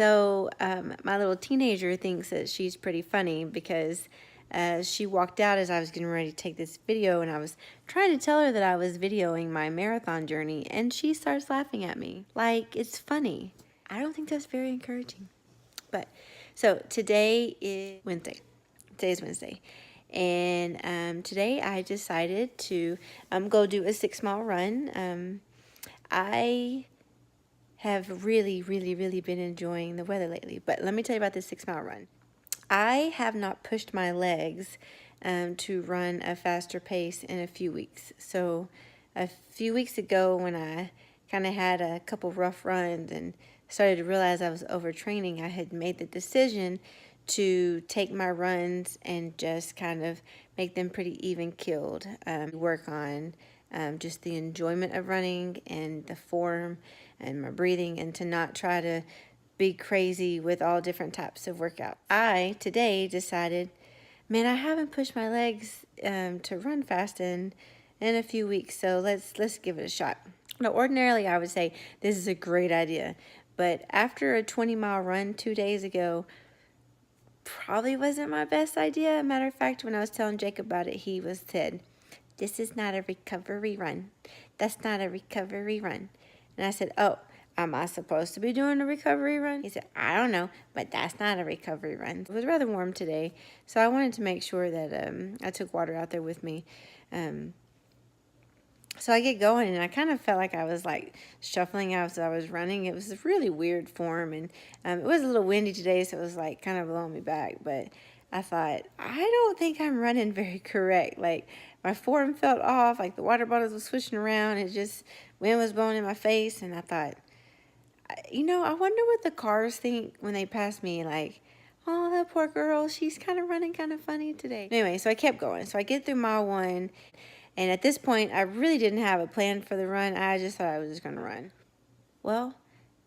So my little teenager thinks that she's pretty funny because she walked out as I was getting ready to take this video, and I was trying to tell her that I was videoing my marathon journey, and she starts laughing at me like it's funny. I don't think that's very encouraging. But so today is Wednesday. Today's Wednesday. And today I decided to go do a 6-mile run. I have really been enjoying the weather lately. But let me tell you about this 6-mile run. I have not pushed my legs to run a faster pace in a few weeks. So a few weeks ago, when I kind of had a couple rough runs and started to realize I was overtraining, I had made the decision to take my runs and just kind of make them pretty even keeled. Work on just the enjoyment of running and the form and my breathing, and to not try to be crazy with all different types of workouts. I today decided, man, I haven't pushed my legs to run fast in a few weeks, so let's give it a shot. Now, ordinarily I would say this is a great idea, but after a 20-mile run 2 days ago, probably wasn't my best idea. Matter of fact, when I was telling Jake about it, he said, "This is not a recovery run. That's not a recovery run." And I said, "Oh, am I supposed to be doing a recovery run?" He said, "I don't know, but that's not a recovery run." It was rather warm today, so I wanted to make sure that I took water out there with me. So I get going, and I kind of felt like I was like shuffling as I was running. It was a really weird form, and it was a little windy today, so it was like kind of blowing me back. But I thought, I don't think I'm running very correct. Like my form felt off, like the water bottles was swishing around, and just wind was blowing in my face. And I thought, I wonder what the cars think when they pass me. Like, oh, that poor girl, she's kind of running kind of funny today. Anyway, so I kept going. So I get through mile 1. And at this point, I really didn't have a plan for the run. I just thought I was just going to run. Well,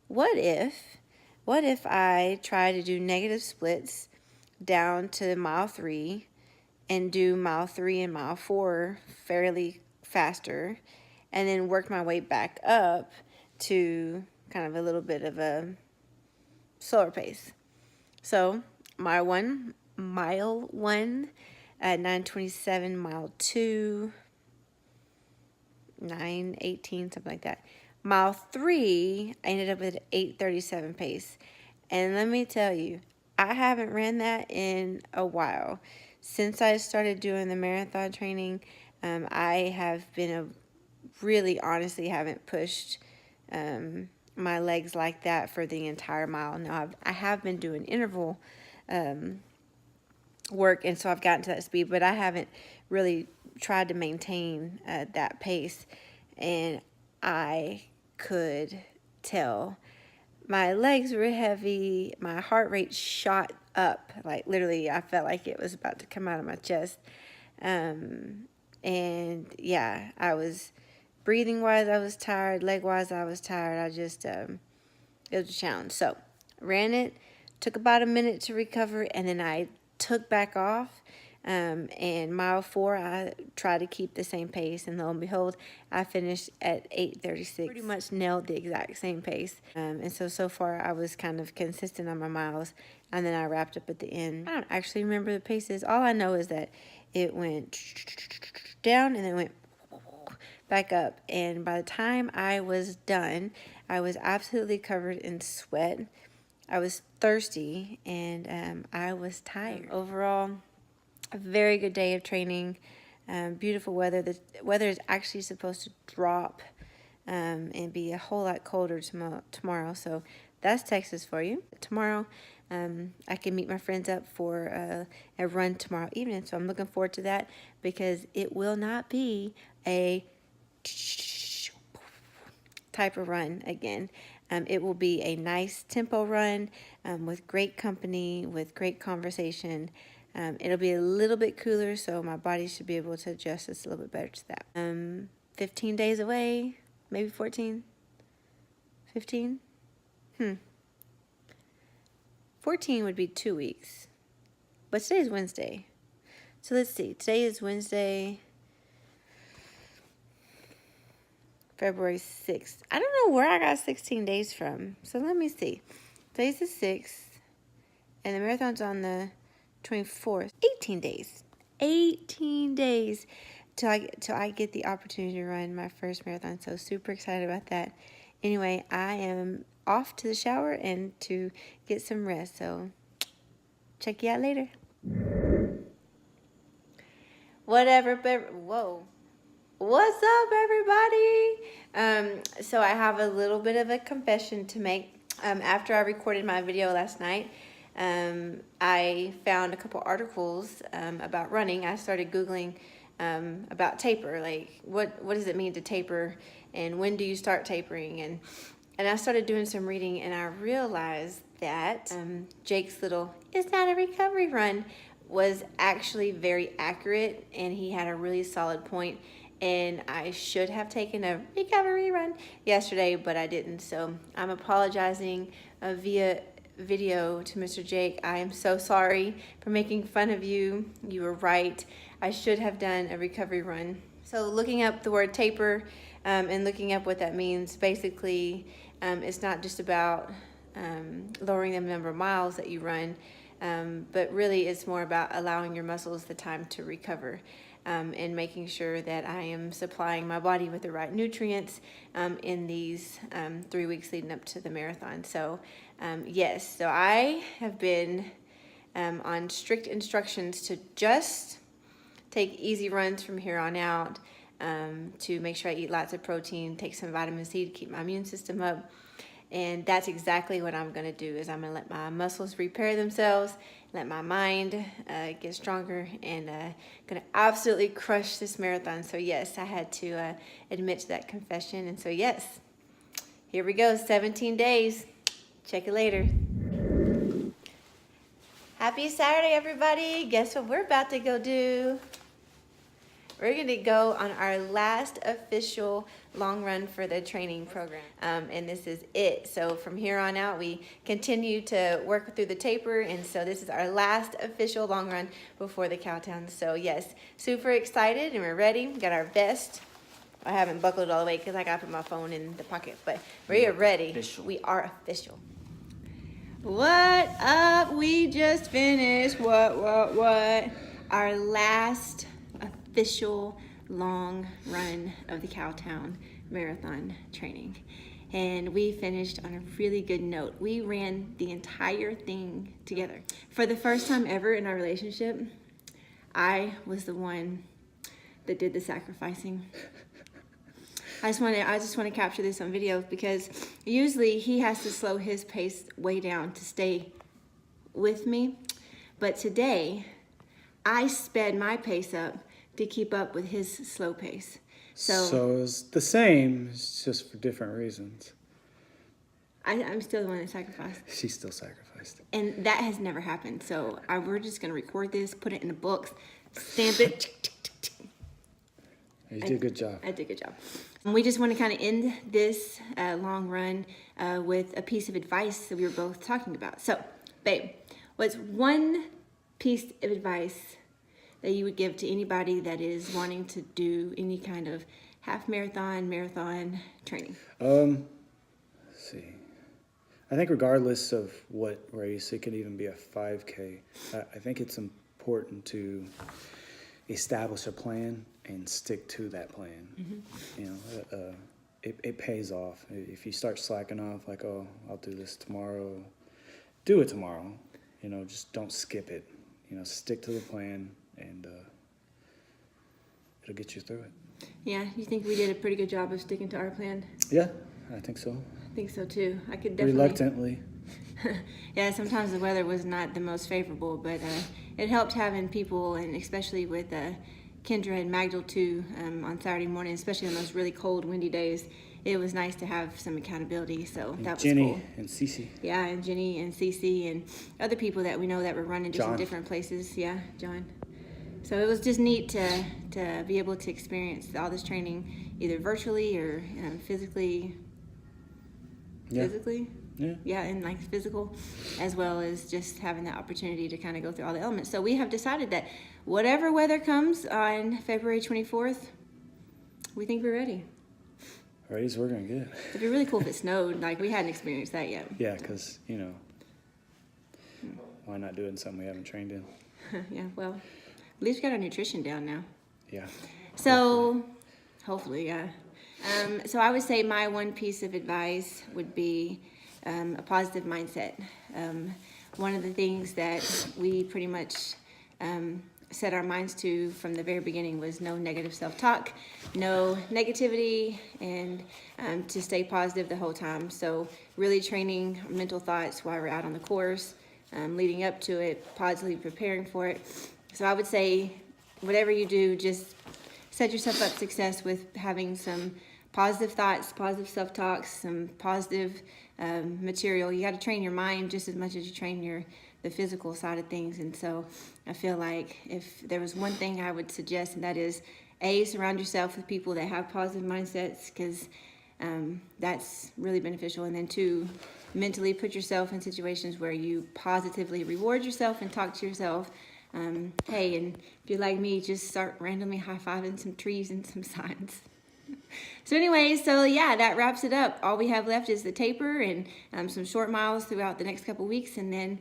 what if I try to do negative splits down to mile 3 and do mile 3 and mile 4 fairly faster, and then work my way back up to kind of a little bit of a slower pace. So mile 1 at 9:27, mile 2 9:18, something like that. Mile 3, I ended up with an 8:37 pace. And let me tell you, I haven't ran that in a while. Since I started doing the marathon training, I have been really honestly haven't pushed my legs like that for the entire mile. Now, I have been doing interval work, and so I've gotten to that speed, but I haven't really tried to maintain that pace, and I could tell my legs were heavy, my heart rate shot up, like literally I felt like it was about to come out of my chest. And yeah, I was breathing wise, I was tired, leg wise, I was tired. I just it was a challenge. So ran it, took about a minute to recover, and then I took back off. And mile 4, I tried to keep the same pace, and lo and behold, I finished at 8:36. Pretty much nailed the exact same pace. And so far, I was kind of consistent on my miles, and then I wrapped up at the end. I don't actually remember the paces. All I know is that it went down and then went back up. And by the time I was done, I was absolutely covered in sweat. I was thirsty, and I was tired. Overall, a very good day of training. Beautiful weather. The weather is actually supposed to drop and be a whole lot colder tomorrow. So that's Texas for you. Tomorrow, I can meet my friends up for a run tomorrow evening. So I'm looking forward to that, because it will not be a type of run again. It will be a nice tempo run with great company, with great conversation. It'll be a little bit cooler, so my body should be able to adjust just a little bit better to that. 15 days away, maybe 14, 15? 14 would be 2 weeks, but today's Wednesday. So let's see, today is Wednesday, February 6th. I don't know where I got 16 days from, so let me see. Today's the 6th, and the marathon's on the 24th. 18 days. 18 days till I get the opportunity to run my first marathon. So super excited about that. Anyway, I am off to the shower and to get some rest. So check you out later. Whatever, whoa. What's up, everybody? So I have a little bit of a confession to make. After I recorded my video last night, I found a couple articles about running. I started Googling about taper, like what does it mean to taper, and when do you start tapering, and I started doing some reading, and I realized that Jake's little "Is that a recovery run?" was actually very accurate, and he had a really solid point. And I should have taken a recovery run yesterday, but I didn't. So I'm apologizing via video to Mr. Jake. I am so sorry for making fun of you. You were right. I should have done a recovery run. So looking up the word taper and looking up what that means, basically it's not just about lowering the number of miles that you run, but really it's more about allowing your muscles the time to recover. And making sure that I am supplying my body with the right nutrients in these 3 weeks leading up to the marathon. So yes, so I have been on strict instructions to just take easy runs from here on out, to make sure I eat lots of protein, take some vitamin C to keep my immune system up. And that's exactly what I'm going to do, is I'm going to let my muscles repair themselves, let my mind get stronger, and going to absolutely crush this marathon. So yes, I had to admit to that confession. And so yes, here we go, 17 days. Check it later. Happy Saturday, everybody. Guess what we're about to go do? We're going to go on our last official long run for the training program, and this is it. So from here on out, we continue to work through the taper, and so this is our last official long run before the Cowtown. So yes, super excited, and we're ready. We got our vest. I haven't buckled it all the way because I got to put my phone in the pocket, but we are ready. Official. We are official. What up? We just finished what? Our last official long run of the Cowtown marathon training, and we finished on a really good note. We ran the entire thing together. For the first time ever in our relationship, I was the one that did the sacrificing. I just want to capture this on video, because usually he has to slow his pace way down to stay with me, but today I sped my pace up to keep up with his slow pace. So it's the same, it's just for different reasons. I'm still the one that sacrificed. She still sacrificed. And that has never happened. So we're just going to record this, put it in the books, stamp it. You did a good job. I did a good job. And we just want to kind of end this long run with a piece of advice that we were both talking about. So, babe, what's one piece of advice that you would give to anybody that is wanting to do any kind of half marathon training? Let's see. I think regardless of what race, it could even be a 5K. I think it's important to establish a plan and stick to that plan. Mm-hmm. You know, it pays off. If you start slacking off, like, oh, I'll do this tomorrow, do it tomorrow. You know, just don't skip it. You know, stick to the plan, and it'll get you through it. Yeah, you think we did a pretty good job of sticking to our plan? Yeah, I think so. I think so too. I could definitely. Reluctantly. Yeah, sometimes the weather was not the most favorable, but it helped having people, and especially with Kendra and Magdal too, on Saturday morning, especially on those really cold, windy days. It was nice to have some accountability, so that was Jenny cool. And Cece. Yeah, and Jenny and Cece and other people that we know that were running just in John. different places. Yeah, John. So it was just neat to be able to experience all this training, either virtually or physically. Yeah. Physically? Yeah. Yeah, and like physical, as well as just having the opportunity to kind of go through all the elements. So we have decided that whatever weather comes on February 24th, we think we're ready. Ready's working good. It'd be really cool if it snowed. Like, we hadn't experienced that yet. Yeah, because, you know, why not do it in something we haven't trained in? Yeah, well, at least we got our nutrition down now. Yeah. So, hopefully, yeah. So I would say my one piece of advice would be a positive mindset. One of the things that we pretty much set our minds to from the very beginning was no negative self-talk, no negativity, and to stay positive the whole time. So really training mental thoughts while we're out on the course, leading up to it, positively preparing for it. So I would say whatever you do, just set yourself up success with having some positive thoughts, positive self-talks, some positive material. You got to train your mind just as much as you train the physical side of things. And so I feel like if there was one thing I would suggest, and that is surround yourself with people that have positive mindsets, because that's really beneficial. And then 2, mentally put yourself in situations where you positively reward yourself and talk to yourself. Hey, and if you're like me, just start randomly high-fiving some trees and some signs. So anyway, yeah, that wraps it up. All we have left is the taper and some short miles throughout the next couple weeks, and then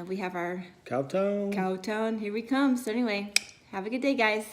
we have our Cowtown. Cowtown. Here we come. So anyway, have a good day, guys.